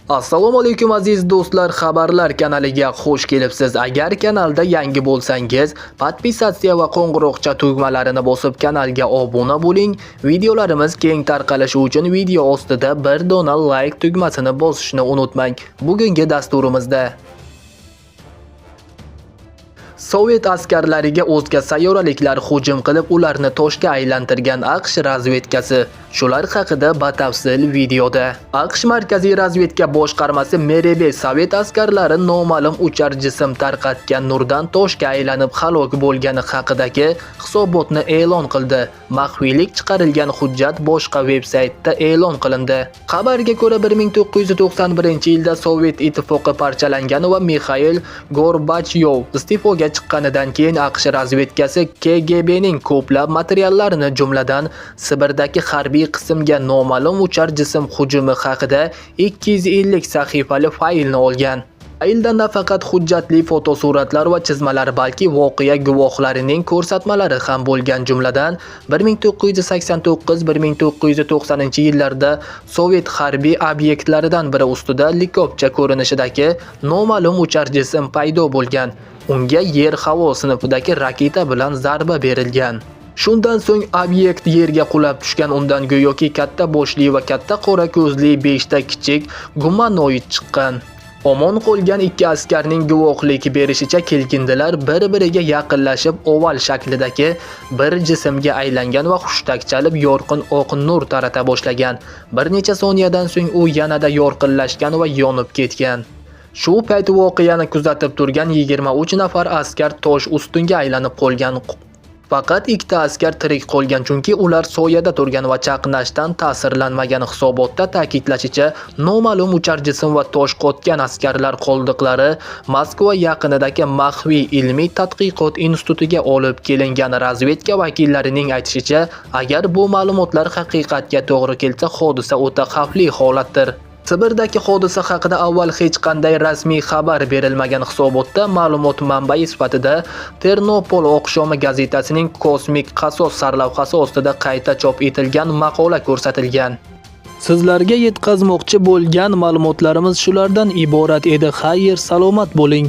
Assalomu alaykum aziz do'stlar, xabarlar kanaliga xush kelibsiz. Agar kanalda yangi bo'lsangiz, podpisatsiya va qo'ng'iroqcha tugmalarini bosib kanalga obuna bo'ling. Videolarimiz keng tarqalishi uchun video ostida bir dona like tugmasini bosishni unutmang. Bugungi dasturimizda Sovet askarlariga o'zga sayyoraliklar hujum qilib, ularni toshga aylantirgan AQSh razvedkasi. Shular haqida batafsil videoda. AQSh Markaziy razvedka boshqarmasi Merebe Sovet askarlari noma'lum uchar jism tarqatgan nurdan toshga aylanib halok bo'lgani haqidagi hisobotni e'lon qildi. Maxfiylik chiqarilgan hujjat boshqa veb-saytda e'lon qilindi. Xabarga ko'ra 1991-yilda Sovet ittifoqi parchalangan va Mixail Gorbachyov iste'foga chiqqanidan keyin AQSh razvedkasi KGBning ko'plab materiallarini, jumladan Sibirdagi harbiy qismga noma'lum uchar jism hujumi haqida 250 sahifali faylni olgan. Faylda nafaqat hujjatli fotosuratlar va chizmalar, balki voqea guvohlarining ko'rsatmalari ham bo'lgan, jumladan 1989-1990-yillarda Sovet harbiy obyektlaridan biri ustida likopcha ko'rinishidagi noma'lum uchar jism paydo bo'lgan. Unga yer-havo sinfidagi raketa bilan zarba berilgan. Shundan so'ng obyekt yerga qulab tushgan. Undan go'yoki katta boshli va katta qora ko'zli 5 ta kichik gumanoid chiqqan. Omon qolgan ikki askarning guvohlik berishicha kelgindilar bir-biriga yaqinlashib oval shaklidagi bir jismga aylangan va hushtak chalib yorqin oq nur tarata boshlagan. Bir necha soniyadan so'ng u yanada yorqinlashgan va yonib ketgan. Shu payt voqeani kuzatib turgan 23 nafar askar tosh ustunga aylanib qolgan. Faqat ikkita askar tirik qolgan, chunki ular soyada turgan va chaqnashdan ta'sirlanmagan. Hisobotda ta'kidlashicha, noma'lum uchar jism va tosh qotgan askarlar qoldiqlari Moskva yaqinidagi maxfiy ilmiy tadqiqot institutiga olib kelingan. Razvedka vakillarining aytishicha, agar bu ma'lumotlar haqiqatga to'g'ri kelsa, hodisa o'ta xavfli holatdir. Sibirdagi hodisa haqida avval hech qanday rasmiy xabar berilmagan. Hisobotda ma'lumot manbai sifatida Ternopol oqshomi gazetasining Kosmik qasos sarlavhasi ostida qayta chop etilgan maqola ko'rsatilgan. Sizlarga yetkazmoqchi bo'lgan ma'lumotlarimiz shulardan iborat edi. Xayr, salomat bo'ling.